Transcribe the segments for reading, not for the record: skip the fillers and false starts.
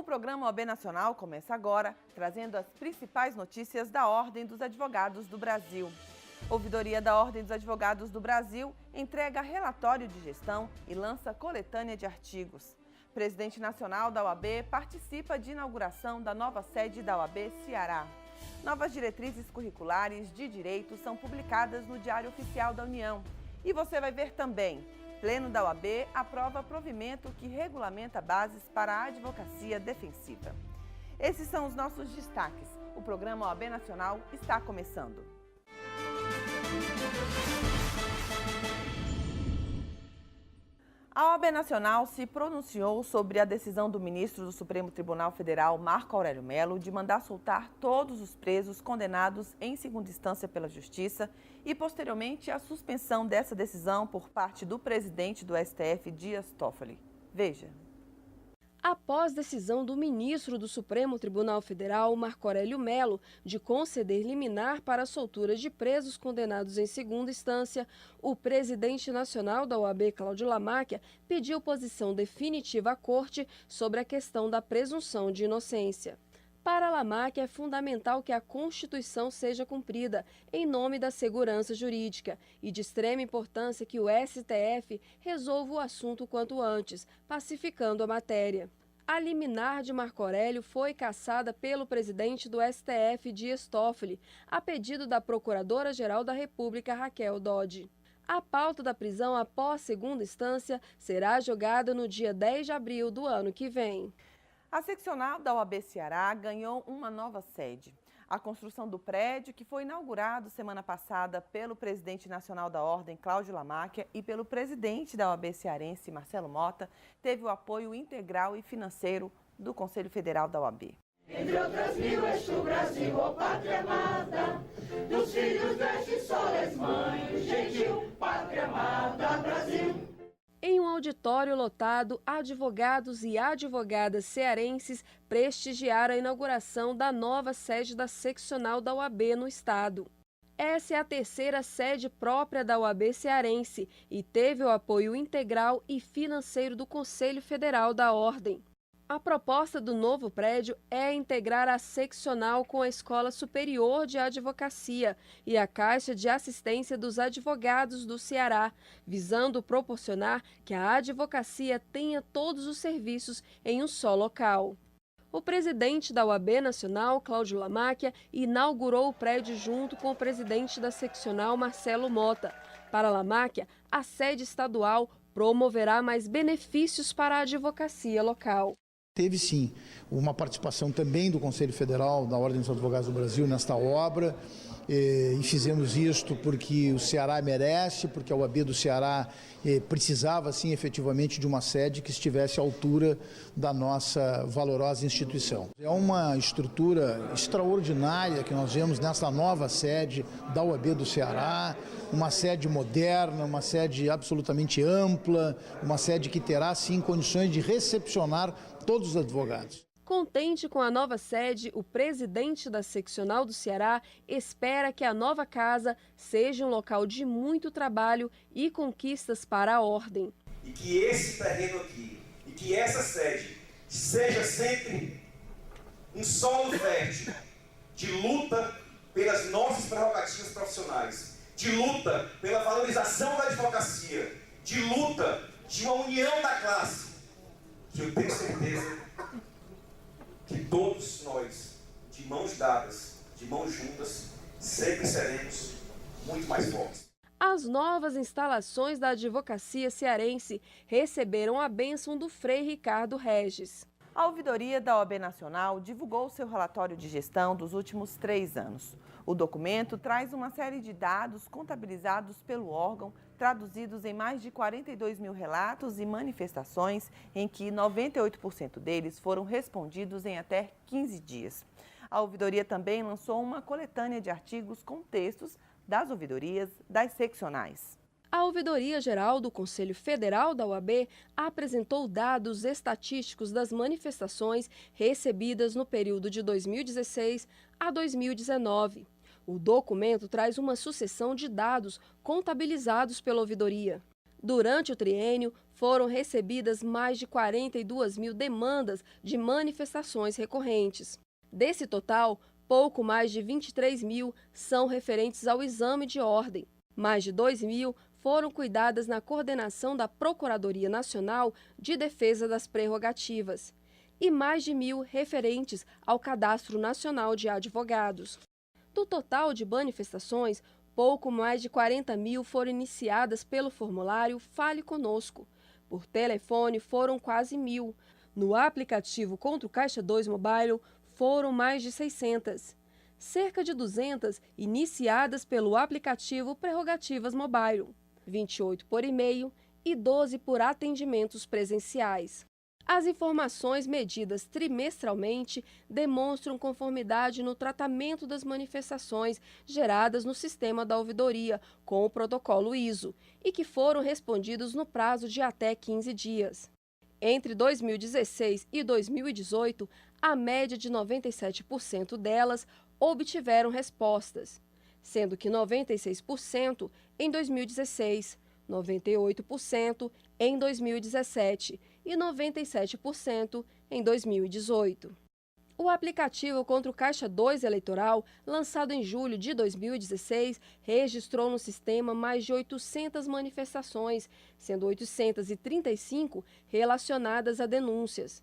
programa OAB Nacional começa agora, trazendo as principais notícias da Ordem dos Advogados do Brasil. A Ouvidoria da Ordem dos Advogados do Brasil entrega relatório de gestão e lança coletânea de artigos. O presidente nacional da OAB participa de inauguração da nova sede da OAB Ceará. Novas diretrizes curriculares de direito são publicadas no Diário Oficial da União. E você vai ver também: Pleno da OAB aprova provimento que regulamenta bases para a advocacia defensiva. Esses são os nossos destaques. O programa OAB Nacional está começando. A OAB Nacional se pronunciou sobre a decisão do ministro do Supremo Tribunal Federal, Marco Aurélio Mello, de mandar soltar todos os presos condenados em segunda instância pela Justiça e, posteriormente, a suspensão dessa decisão por parte do presidente do STF, Dias Toffoli. Veja. Após decisão do ministro do Supremo Tribunal Federal, Marco Aurélio Mello, de conceder liminar para a soltura de presos condenados em segunda instância, o presidente nacional da OAB, Cláudio Lamáquia, pediu posição definitiva à Corte sobre a questão da presunção de inocência. Para Lamáquia, é fundamental que a Constituição seja cumprida, em nome da segurança jurídica, e de extrema importância que o STF resolva o assunto quanto antes, pacificando a matéria. A liminar de Marco Aurélio foi cassada pelo presidente do STF, Dias Toffoli, a pedido da Procuradora-Geral da República, Raquel Dodge. A pauta da prisão após segunda instância será julgada no dia 10 de abril do ano que vem. A seccional da OAB Ceará ganhou uma nova sede. A construção do prédio, que foi inaugurado semana passada pelo presidente nacional da Ordem, Cláudio Lamáquia, e pelo presidente da OAB cearense, Marcelo Mota, teve o apoio integral e financeiro do Conselho Federal da OAB. Entre outras mil, este o Brasil, ó pátria amada, dos filhos deste sol és mãe, gentil, pátria amada, Brasil. Em um auditório lotado, advogados e advogadas cearenses prestigiaram a inauguração da nova sede da seccional da OAB no estado. Essa é a terceira sede própria da OAB cearense e teve o apoio integral e financeiro do Conselho Federal da Ordem. A proposta do novo prédio é integrar a seccional com a Escola Superior de Advocacia e a Caixa de Assistência dos Advogados do Ceará, visando proporcionar que a advocacia tenha todos os serviços em um só local. O presidente da OAB Nacional, Cláudio Lamáquia, inaugurou o prédio junto com o presidente da seccional, Marcelo Mota. Para Lamáquia, a sede estadual promoverá mais benefícios para a advocacia local. Teve sim uma participação também do Conselho Federal da Ordem dos Advogados do Brasil nesta obra, e fizemos isto porque o Ceará merece, porque a OAB do Ceará precisava sim efetivamente de uma sede que estivesse à altura da nossa valorosa instituição. É uma estrutura extraordinária que nós vemos nessa nova sede da OAB do Ceará, uma sede moderna, uma sede absolutamente ampla, uma sede que terá sim condições de recepcionar todos os advogados. Contente com a nova sede, o presidente da seccional do Ceará espera que a nova casa seja um local de muito trabalho e conquistas para a ordem. E que esse terreno aqui, e que essa sede seja sempre um solo fértil de luta pelas nossas prerrogativas profissionais, de luta pela valorização da advocacia, de luta de uma união da classe, que eu tenho certeza que todos nós, de mãos dadas, de mãos juntas, sempre seremos muito mais fortes. As novas instalações da advocacia cearense receberam a bênção do Frei Ricardo Regis. A Ouvidoria da OAB Nacional divulgou seu relatório de gestão dos últimos 3 anos. O documento traz uma série de dados contabilizados pelo órgão, traduzidos em mais de 42 mil relatos e manifestações, em que 98% deles foram respondidos em até 15 dias. A ouvidoria também lançou uma coletânea de artigos com textos das ouvidorias das seccionais. A Ouvidoria Geral do Conselho Federal da OAB apresentou dados estatísticos das manifestações recebidas no período de 2016 a 2019. O documento traz uma sucessão de dados contabilizados pela ouvidoria. Durante o triênio, foram recebidas mais de 42 mil demandas de manifestações recorrentes. Desse total, pouco mais de 23 mil são referentes ao exame de ordem. Mais de 2 mil foram cuidadas na coordenação da Procuradoria Nacional de Defesa das Prerrogativas e mais de 1.000 referentes ao Cadastro Nacional de Advogados. Do total de manifestações, pouco mais de 40 mil foram iniciadas pelo formulário Fale Conosco. Por telefone foram quase 1.000. No aplicativo contra o Caixa 2 Mobile foram mais de 600. Cerca de 200 iniciadas pelo aplicativo Prerrogativas Mobile, 28 por e-mail e 12 por atendimentos presenciais. As informações medidas trimestralmente demonstram conformidade no tratamento das manifestações geradas no sistema da ouvidoria com o protocolo ISO e que foram respondidos no prazo de até 15 dias. Entre 2016 e 2018, a média de 97% delas obtiveram respostas, sendo que 96% em 2016, 98% em 2017 e 97% em 2018. O aplicativo contra o Caixa 2 Eleitoral, lançado em julho de 2016, registrou no sistema mais de 800 manifestações, sendo 835 relacionadas a denúncias.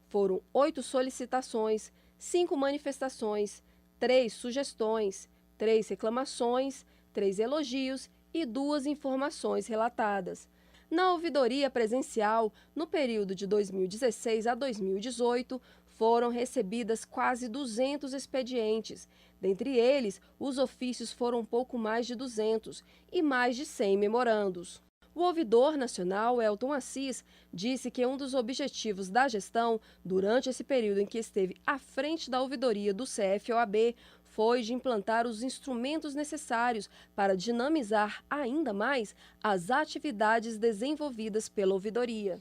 Foram 8 solicitações, 5 manifestações, 3 sugestões, 3 reclamações, 3 elogios e 2 informações relatadas. Na ouvidoria presencial, no período de 2016 a 2018, foram recebidas quase 200 expedientes. Dentre eles, os ofícios foram um pouco mais de 200 e mais de 100 memorandos. O ouvidor nacional, Elton Assis, disse que um dos objetivos da gestão, durante esse período em que esteve à frente da ouvidoria do CFOAB, foi de implantar os instrumentos necessários para dinamizar ainda mais as atividades desenvolvidas pela ouvidoria.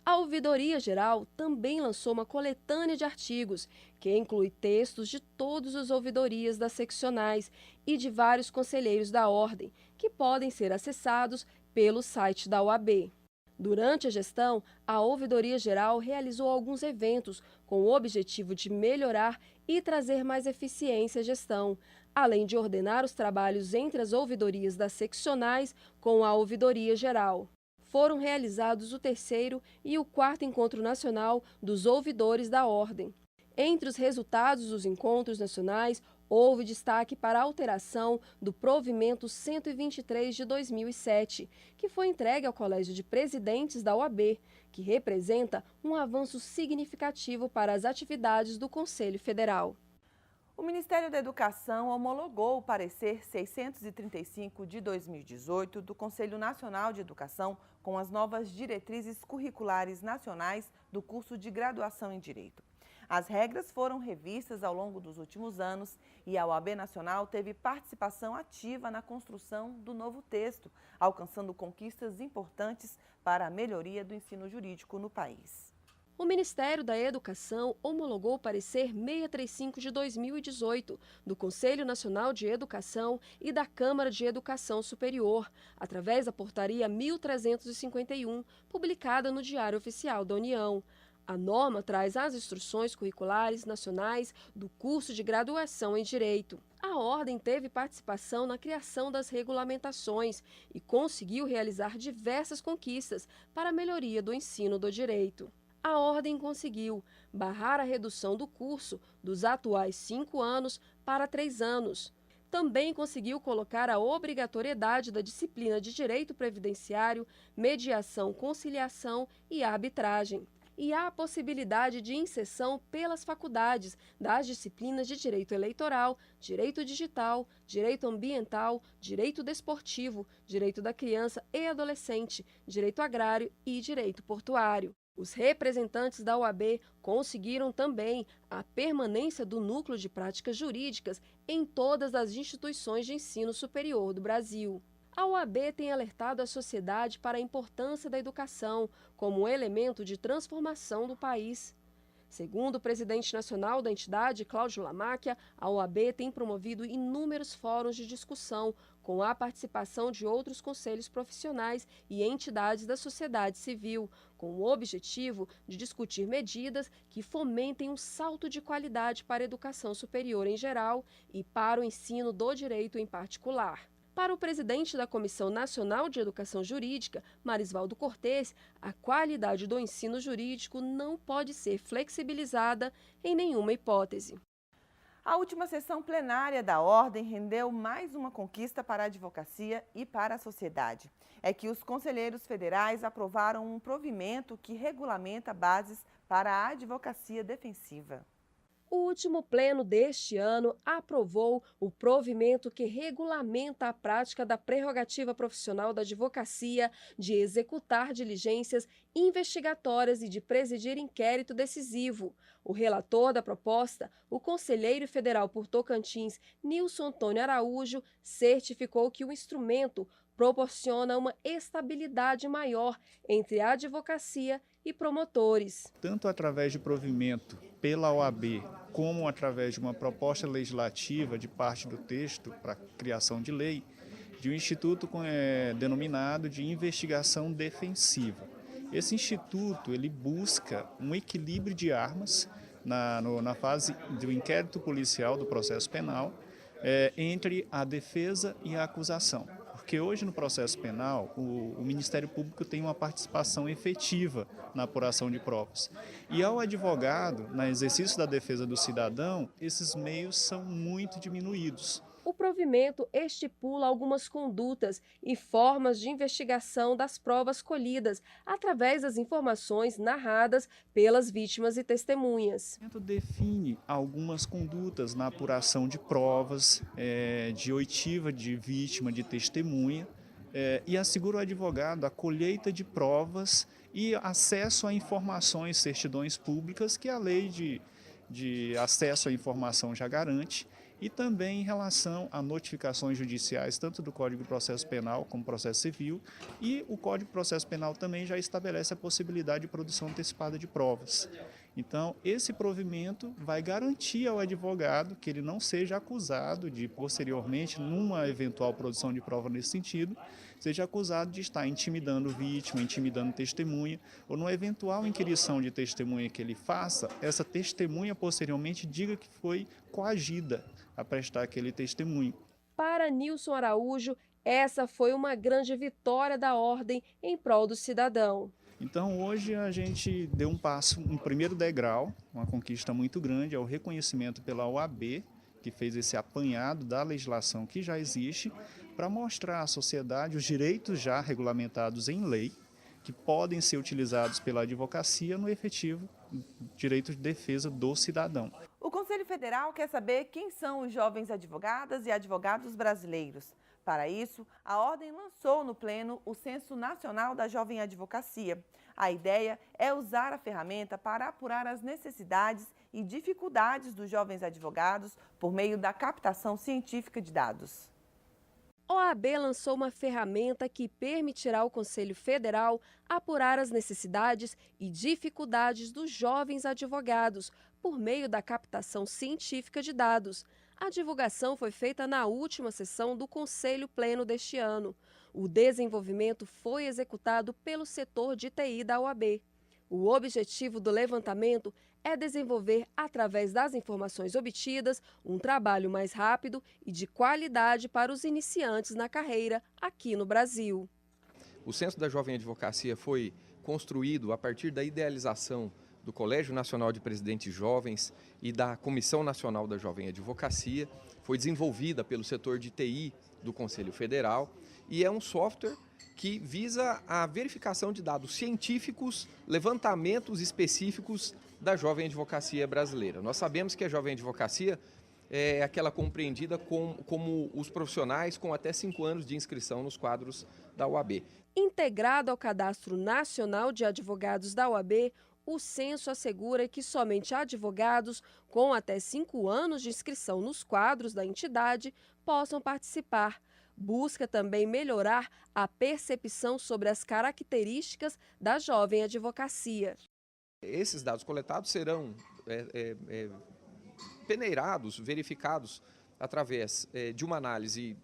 A Ouvidoria Geral também lançou uma coletânea de artigos, que inclui textos de todas as ouvidorias das seccionais e de vários conselheiros da Ordem, que podem ser acessados pelo site da OAB. Durante a gestão, a Ouvidoria Geral realizou alguns eventos com o objetivo de melhorar e trazer mais eficiência à gestão, além de ordenar os trabalhos entre as ouvidorias das seccionais com a Ouvidoria Geral. Foram realizados o 3º e o 4º Encontro Nacional dos Ouvidores da Ordem. Entre os resultados dos encontros nacionais, houve destaque para a alteração do provimento 123 de 2007, que foi entregue ao Colégio de Presidentes da OAB, que representa um avanço significativo para as atividades do Conselho Federal. O Ministério da Educação homologou o parecer 635 de 2018 do Conselho Nacional de Educação com as novas diretrizes curriculares nacionais do curso de graduação em Direito. As regras foram revistas ao longo dos últimos anos e a OAB Nacional teve participação ativa na construção do novo texto, alcançando conquistas importantes para a melhoria do ensino jurídico no país. O Ministério da Educação homologou o parecer 635 de 2018 do Conselho Nacional de Educação e da Câmara de Educação Superior, através da Portaria 1351, publicada no Diário Oficial da União. A norma traz as instruções curriculares nacionais do curso de graduação em Direito. A Ordem teve participação na criação das regulamentações e conseguiu realizar diversas conquistas para a melhoria do ensino do direito. A Ordem conseguiu barrar a redução do curso dos atuais 5 anos para 3 anos. Também conseguiu colocar a obrigatoriedade da disciplina de Direito Previdenciário, Mediação, Conciliação e Arbitragem. E há a possibilidade de inserção pelas faculdades das disciplinas de Direito Eleitoral, Direito Digital, Direito Ambiental, Direito Desportivo, Direito da Criança e Adolescente, Direito Agrário e Direito Portuário. Os representantes da OAB conseguiram também a permanência do Núcleo de Práticas Jurídicas em todas as instituições de ensino superior do Brasil. A OAB tem alertado a sociedade para a importância da educação como um elemento de transformação do país. Segundo o presidente nacional da entidade, Cláudio Lamáquia, a OAB tem promovido inúmeros fóruns de discussão com a participação de outros conselhos profissionais e entidades da sociedade civil, com o objetivo de discutir medidas que fomentem um salto de qualidade para a educação superior em geral e para o ensino do direito em particular. Para o presidente da Comissão Nacional de Educação Jurídica, Marisvaldo Cortes, a qualidade do ensino jurídico não pode ser flexibilizada em nenhuma hipótese. A última sessão plenária da Ordem rendeu mais uma conquista para a advocacia e para a sociedade. É que os conselheiros federais aprovaram um provimento que regulamenta bases para a advocacia defensiva. O último pleno deste ano aprovou o provimento que regulamenta a prática da prerrogativa profissional da advocacia de executar diligências investigatórias e de presidir inquérito decisivo. O relator da proposta, o conselheiro federal por Tocantins, Nilson Antônio Araújo, certificou que o instrumento proporciona uma estabilidade maior entre a advocacia e promotores. Tanto através de provimento pela OAB, como através de uma proposta legislativa de parte do texto para criação de lei, de um instituto denominado de investigação defensiva. Esse instituto ele busca um equilíbrio de armas na fase do inquérito policial do processo penal entre a defesa e a acusação. Porque hoje no processo penal, o Ministério Público tem uma participação efetiva na apuração de provas. E ao advogado, no exercício da defesa do cidadão, esses meios são muito diminuídos. O provimento estipula algumas condutas e formas de investigação das provas colhidas através das informações narradas pelas vítimas e testemunhas. Define algumas condutas na apuração de provas, de oitiva de vítima, de testemunha, e assegura ao advogado a colheita de provas e acesso a informações, certidões públicas que a lei de acesso à informação já garante, e também em relação a notificações judiciais, tanto do Código de Processo Penal como Processo Civil, e o Código de Processo Penal também já estabelece a possibilidade de produção antecipada de provas. Então, esse provimento vai garantir ao advogado que ele não seja acusado de, posteriormente, numa eventual produção de prova nesse sentido, seja acusado de estar intimidando vítima, intimidando testemunha, ou numa eventual inquirição de testemunha que ele faça, essa testemunha posteriormente diga que foi coagida a prestar aquele testemunho. Para Nilson Araújo, essa foi uma grande vitória da Ordem em prol do cidadão. Então hoje a gente deu um primeiro degrau, uma conquista muito grande, é o reconhecimento pela OAB, que fez esse apanhado da legislação que já existe, para mostrar à sociedade os direitos já regulamentados em lei, que podem ser utilizados pela advocacia no efetivo direito de defesa do cidadão. O Conselho Federal quer saber quem são os jovens advogadas e advogados brasileiros. Para isso, a Ordem lançou no Pleno o Censo Nacional da Jovem Advocacia. A ideia é usar a ferramenta para apurar as necessidades e dificuldades dos jovens advogados por meio da captação científica de dados. A OAB lançou uma ferramenta que permitirá ao Conselho Federal apurar as necessidades e dificuldades dos jovens advogados por meio da captação científica de dados. A divulgação foi feita na última sessão do Conselho Pleno deste ano. O desenvolvimento foi executado pelo setor de TI da OAB. O objetivo do levantamento é desenvolver, através das informações obtidas, um trabalho mais rápido e de qualidade para os iniciantes na carreira aqui no Brasil. O Censo da Jovem Advocacia foi construído a partir da idealização do Colégio Nacional de Presidentes Jovens e da Comissão Nacional da Jovem Advocacia. Foi desenvolvida pelo setor de TI do Conselho Federal e é um software que visa a verificação de dados científicos, levantamentos específicos da jovem advocacia brasileira. Nós sabemos que a jovem advocacia é aquela compreendida como os profissionais com até 5 anos de inscrição nos quadros da OAB. Integrado ao Cadastro Nacional de Advogados da OAB, o censo assegura que somente advogados com até 5 anos de inscrição nos quadros da entidade possam participar. Busca também melhorar a percepção sobre as características da jovem advocacia. Esses dados coletados serão peneirados, verificados através de uma análise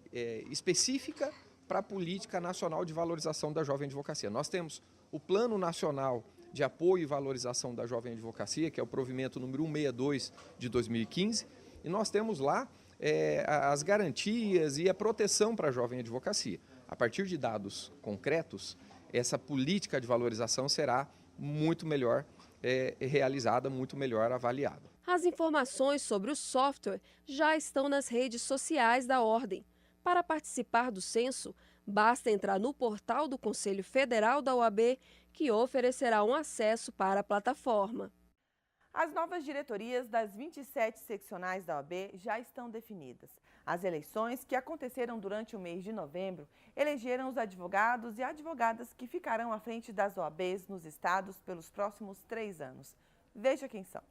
específica para a Política Nacional de Valorização da Jovem Advocacia. Nós temos o Plano Nacional de Apoio e Valorização da Jovem Advocacia, que é o provimento número 162 de 2015, e nós temos lá as garantias e a proteção para a jovem advocacia. A partir de dados concretos, essa política de valorização será muito melhor realizada, muito melhor avaliada. As informações sobre o software já estão nas redes sociais da Ordem. Para participar do censo, basta entrar no portal do Conselho Federal da OAB, que oferecerá um acesso para a plataforma. As novas diretorias das 27 seccionais da OAB já estão definidas. As eleições, que aconteceram durante o mês de novembro, elegeram os advogados e advogadas que ficarão à frente das OABs nos estados pelos próximos 3 anos. Veja quem são.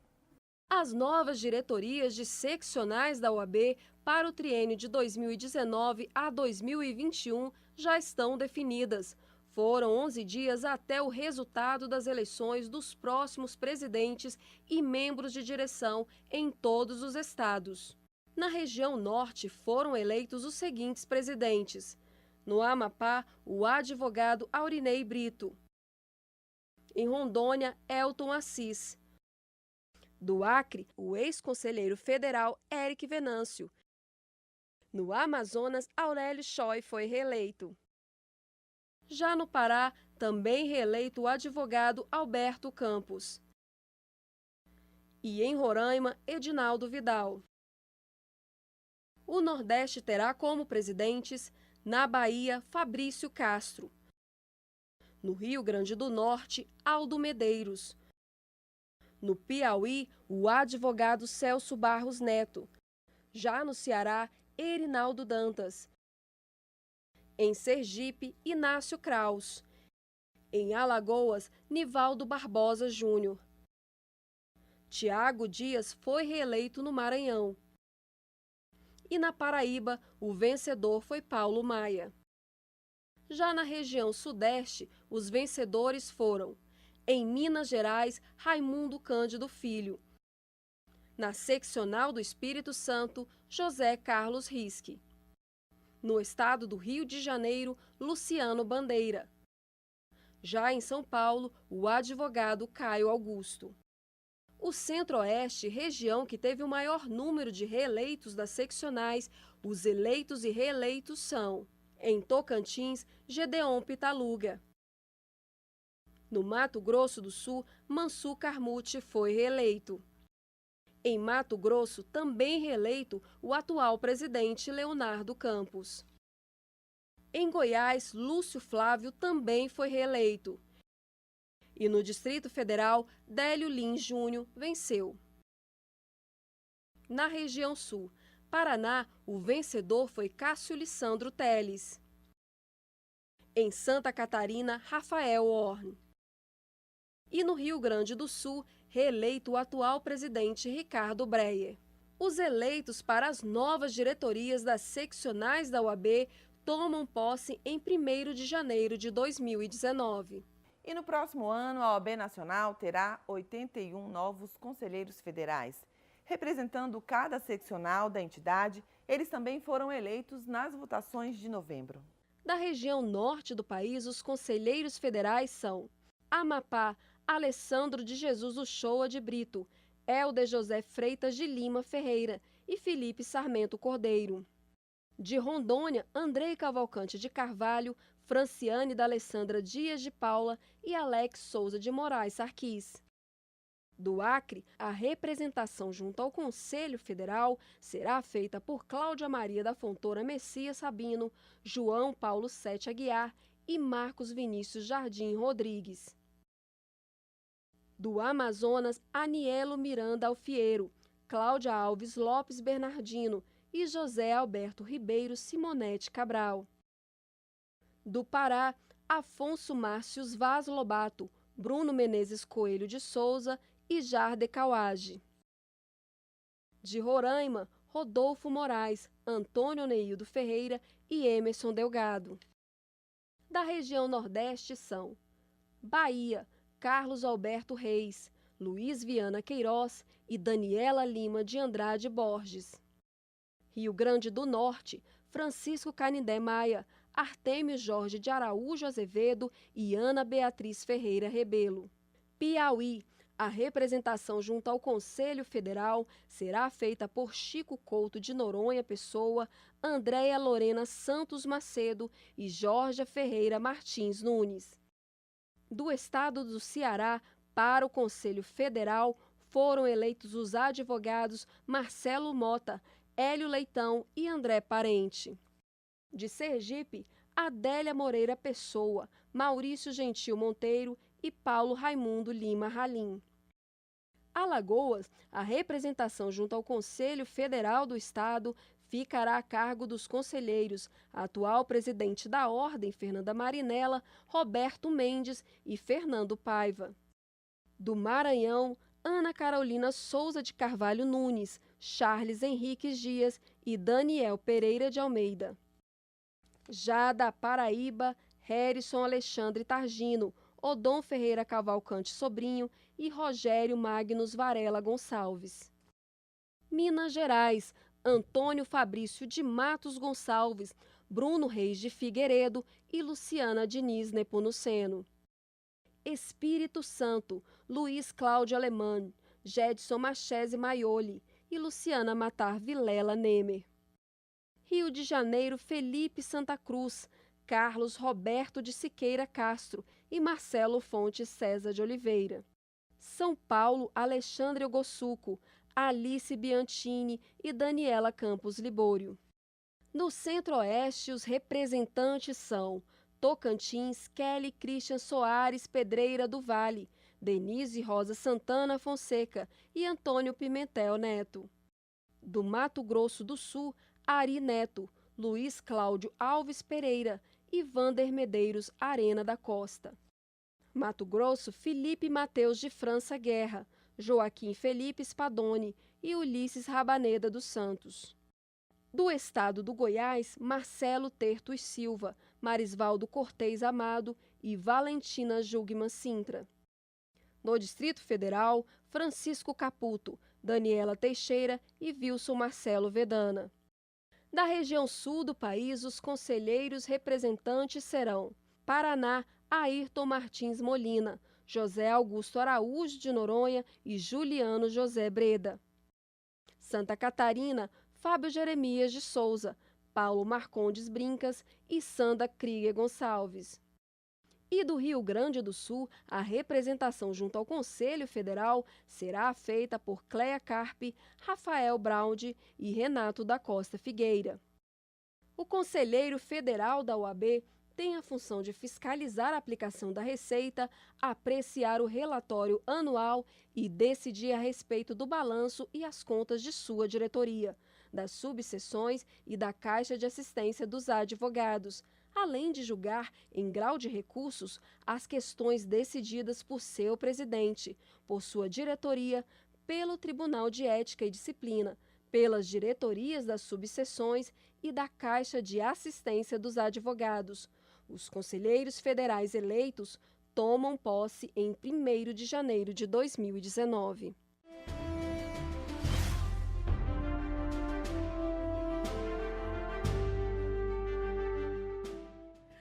As novas diretorias de seccionais da OAB para o triênio de 2019 a 2021 já estão definidas. Foram 11 dias até o resultado das eleições dos próximos presidentes e membros de direção em todos os estados. Na região norte foram eleitos os seguintes presidentes. No Amapá, o advogado Aurinei Brito. Em Rondônia, Elton Assis. Do Acre, o ex-conselheiro federal Eric Venâncio. No Amazonas, Aurélio Choi foi reeleito. Já no Pará, também reeleito o advogado Alberto Campos. E em Roraima, Edinaldo Vidal. O Nordeste terá como presidentes, na Bahia, Fabrício Castro. No Rio Grande do Norte, Aldo Medeiros. No Piauí, o advogado Celso Barros Neto. Já no Ceará, Erinaldo Dantas. Em Sergipe, Inácio Kraus. Em Alagoas, Nivaldo Barbosa Júnior. Tiago Dias foi reeleito no Maranhão. E na Paraíba, o vencedor foi Paulo Maia. Já na região sudeste, os vencedores foram, em Minas Gerais, Raimundo Cândido Filho. Na seccional do Espírito Santo, José Carlos Risque. No estado do Rio de Janeiro, Luciano Bandeira. Já em São Paulo, o advogado Caio Augusto. O Centro-Oeste, região que teve o maior número de reeleitos das seccionais, os eleitos e reeleitos são, em Tocantins, Gedeon Pitaluga. No Mato Grosso do Sul, Mansu Carmute foi reeleito. Em Mato Grosso, também reeleito o atual presidente Leonardo Campos. Em Goiás, Lúcio Flávio também foi reeleito. E no Distrito Federal, Délio Lins Júnior venceu. Na região sul, Paraná, o vencedor foi Cássio Lissandro Teles. Em Santa Catarina, Rafael Orne. E no Rio Grande do Sul, reeleito o atual presidente Ricardo Breyer. Os eleitos para as novas diretorias das seccionais da OAB tomam posse em 1º de janeiro de 2019. E no próximo ano, a OAB Nacional terá 81 novos conselheiros federais. Representando cada seccional da entidade, eles também foram eleitos nas votações de novembro. Da região norte do país, os conselheiros federais são Amapá, Alessandro de Jesus Uchoa de Brito, Helder José Freitas de Lima Ferreira e Felipe Sarmento Cordeiro. De Rondônia, Andrei Cavalcante de Carvalho, Franciane da Alessandra Dias de Paula e Alex Souza de Moraes Sarquis. Do Acre, a representação junto ao Conselho Federal será feita por Cláudia Maria da Fontoura Messias Sabino, João Paulo Sete Aguiar e Marcos Vinícius Jardim Rodrigues. Do Amazonas, Anielo Miranda Alfiero, Cláudia Alves Lopes Bernardino e José Alberto Ribeiro Simonetti Cabral. Do Pará, Afonso Márcios Vaz Lobato, Bruno Menezes Coelho de Souza e Jarde Cauage. De Roraima, Rodolfo Moraes, Antônio Neildo Ferreira e Emerson Delgado. Da região Nordeste são Bahia, Carlos Alberto Reis, Luiz Viana Queiroz e Daniela Lima de Andrade Borges. Rio Grande do Norte, Francisco Canindé Maia, Artêmio Jorge de Araújo Azevedo e Ana Beatriz Ferreira Rebelo. Piauí, a representação junto ao Conselho Federal será feita por Chico Couto de Noronha Pessoa, Andréia Lorena Santos Macedo e Jorge Ferreira Martins Nunes. Do estado do Ceará, para o Conselho Federal, foram eleitos os advogados Marcelo Mota, Hélio Leitão e André Parente. De Sergipe, Adélia Moreira Pessoa, Maurício Gentil Monteiro e Paulo Raimundo Lima Ralim. Alagoas, a representação junto ao Conselho Federal do Estado ficará a cargo dos conselheiros, a atual presidente da Ordem, Fernanda Marinella, Roberto Mendes e Fernando Paiva. Do Maranhão, Ana Carolina Souza de Carvalho Nunes, Charles Henriques Dias e Daniel Pereira de Almeida. Já da Paraíba, Hérison Alexandre Targino, Odon Ferreira Cavalcante Sobrinho e Rogério Magnus Varela Gonçalves. Minas Gerais, Antônio Fabrício de Matos Gonçalves, Bruno Reis de Figueiredo e Luciana Diniz Nepomuceno. Espírito Santo, Luiz Cláudio Alemã, Gedson Machese Maioli e Luciana Matar Vilela Nemer. Rio de Janeiro, Felipe Santa Cruz, Carlos Roberto de Siqueira Castro e Marcelo Fontes César de Oliveira. São Paulo, Alexandre Ogossuco, Alice Bianchini e Daniela Campos Libório. No Centro-Oeste, os representantes são Tocantins, Kelly Christian Soares Pedreira do Vale, Denise Rosa Santana Fonseca e Antônio Pimentel Neto. Do Mato Grosso do Sul, Ari Neto, Luiz Cláudio Alves Pereira e Vander Medeiros Arena da Costa. Mato Grosso, Felipe Mateus de França Guerra, Joaquim Felipe Spadoni e Ulisses Rabaneda dos Santos. Do estado do Goiás, Marcelo Tertos Silva, Marisvaldo Cortez Amado e Valentina Jugman Sintra. No Distrito Federal, Francisco Caputo, Daniela Teixeira e Wilson Marcelo Vedana. Da região sul do país, os conselheiros representantes serão Paraná, Ayrton Martins Molina, José Augusto Araújo de Noronha e Juliano José Breda. Santa Catarina, Fábio Jeremias de Souza, Paulo Marcondes Brincas e Sandra Krieger Gonçalves. E do Rio Grande do Sul, a representação junto ao Conselho Federal será feita por Cléia Carpe, Rafael Braud e Renato da Costa Figueira. O conselheiro federal da OAB tem a função de fiscalizar a aplicação da Receita, apreciar o relatório anual e decidir a respeito do balanço e as contas de sua diretoria, das subseções e da Caixa de Assistência dos Advogados, além de julgar, em grau de recursos, as questões decididas por seu presidente, por sua diretoria, pelo Tribunal de Ética e Disciplina, pelas diretorias das subseções e da Caixa de Assistência dos Advogados. Os conselheiros federais eleitos tomam posse em 1º de janeiro de 2019.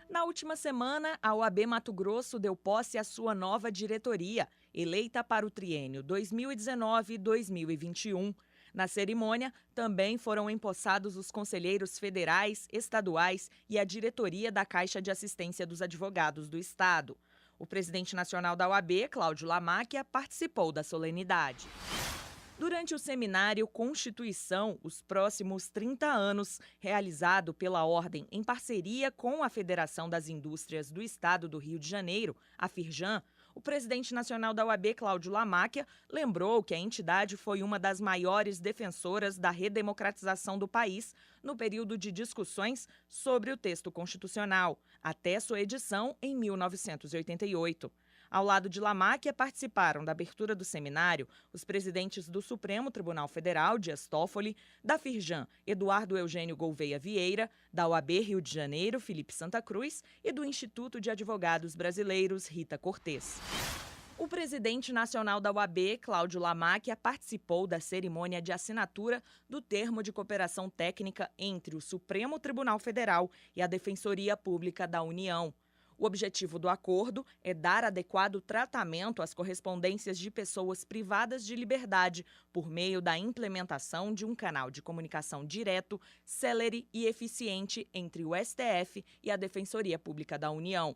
Na última semana, a OAB Mato Grosso deu posse à sua nova diretoria, eleita para o triênio 2019-2021. Na cerimônia, também foram empossados os conselheiros federais, estaduais e a diretoria da Caixa de Assistência dos Advogados do Estado. O presidente nacional da OAB, Cláudio Lamáquia, participou da solenidade. Durante o seminário Constituição, os próximos 30 anos, realizado pela Ordem em parceria com a Federação das Indústrias do Estado do Rio de Janeiro, a Firjan, o presidente nacional da OAB, Cláudio Lamáquia, lembrou que a entidade foi uma das maiores defensoras da redemocratização do país no período de discussões sobre o texto constitucional, até sua edição em 1988. Ao lado de Lamáquia, participaram da abertura do seminário os presidentes do Supremo Tribunal Federal, Dias Toffoli, da Firjan, Eduardo Eugênio Gouveia Vieira, da OAB Rio de Janeiro, Felipe Santa Cruz, e do Instituto de Advogados Brasileiros, Rita Cortes. O presidente nacional da UAB, Cláudio Lamáquia, participou da cerimônia de assinatura do termo de cooperação técnica entre o Supremo Tribunal Federal e a Defensoria Pública da União. O objetivo do acordo é dar adequado tratamento às correspondências de pessoas privadas de liberdade por meio da implementação de um canal de comunicação direto, célere e eficiente entre o STF e a Defensoria Pública da União.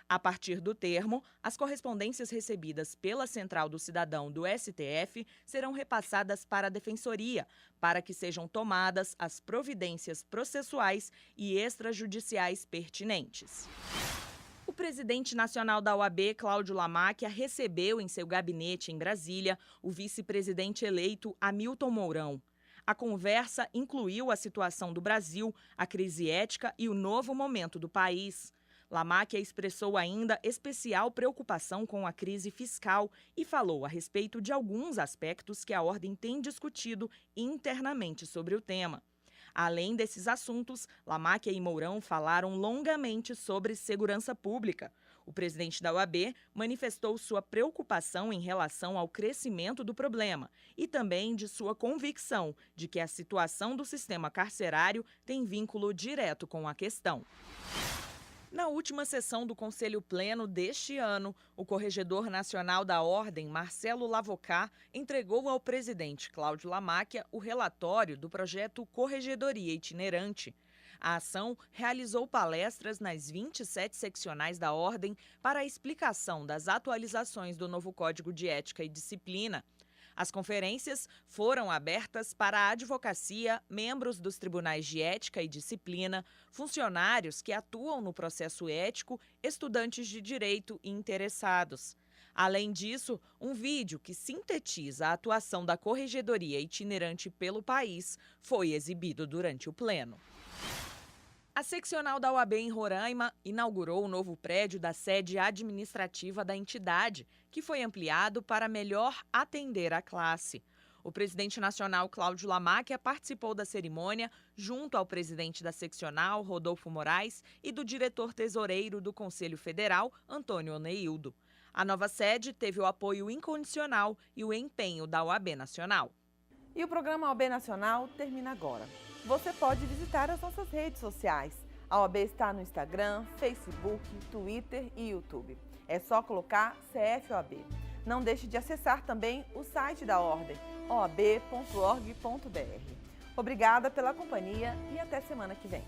A partir do termo, as correspondências recebidas pela Central do Cidadão do STF serão repassadas para a Defensoria, para que sejam tomadas as providências processuais e extrajudiciais pertinentes. O presidente nacional da UAB, Cláudio Lamáquia, recebeu em seu gabinete em Brasília o vice-presidente eleito Hamilton Mourão. A conversa incluiu a situação do Brasil, a crise ética e o novo momento do país. Lamáquia expressou ainda especial preocupação com a crise fiscal e falou a respeito de alguns aspectos que a ordem tem discutido internamente sobre o tema. Além desses assuntos, Lamáquia e Mourão falaram longamente sobre segurança pública. O presidente da UAB manifestou sua preocupação em relação ao crescimento do problema e também de sua convicção de que a situação do sistema carcerário tem vínculo direto com a questão. Na última sessão do Conselho Pleno deste ano, o Corregedor Nacional da Ordem, Marcelo Lavocá, entregou ao presidente Cláudio Lamáquia o relatório do projeto Corregedoria Itinerante. A ação realizou palestras nas 27 seccionais da Ordem para a explicação das atualizações do novo Código de Ética e Disciplina. As conferências foram abertas para a advocacia, membros dos tribunais de ética e disciplina, funcionários que atuam no processo ético, estudantes de direito e interessados. Além disso, um vídeo que sintetiza a atuação da Corregedoria Itinerante pelo país foi exibido durante o pleno. A seccional da UAB em Roraima inaugurou o novo prédio da sede administrativa da entidade, que foi ampliado para melhor atender a classe. O presidente nacional Cláudio Lamáquia participou da cerimônia junto ao presidente da seccional, Rodolfo Moraes, e do diretor tesoureiro do Conselho Federal, Antônio Oneildo. A nova sede teve o apoio incondicional e o empenho da UAB Nacional. E o programa OAB Nacional termina agora. Você pode visitar as nossas redes sociais. A OAB está no Instagram, Facebook, Twitter e YouTube. É só colocar CFOAB. Não deixe de acessar também o site da Ordem, oab.org.br. Obrigada pela companhia e até semana que vem.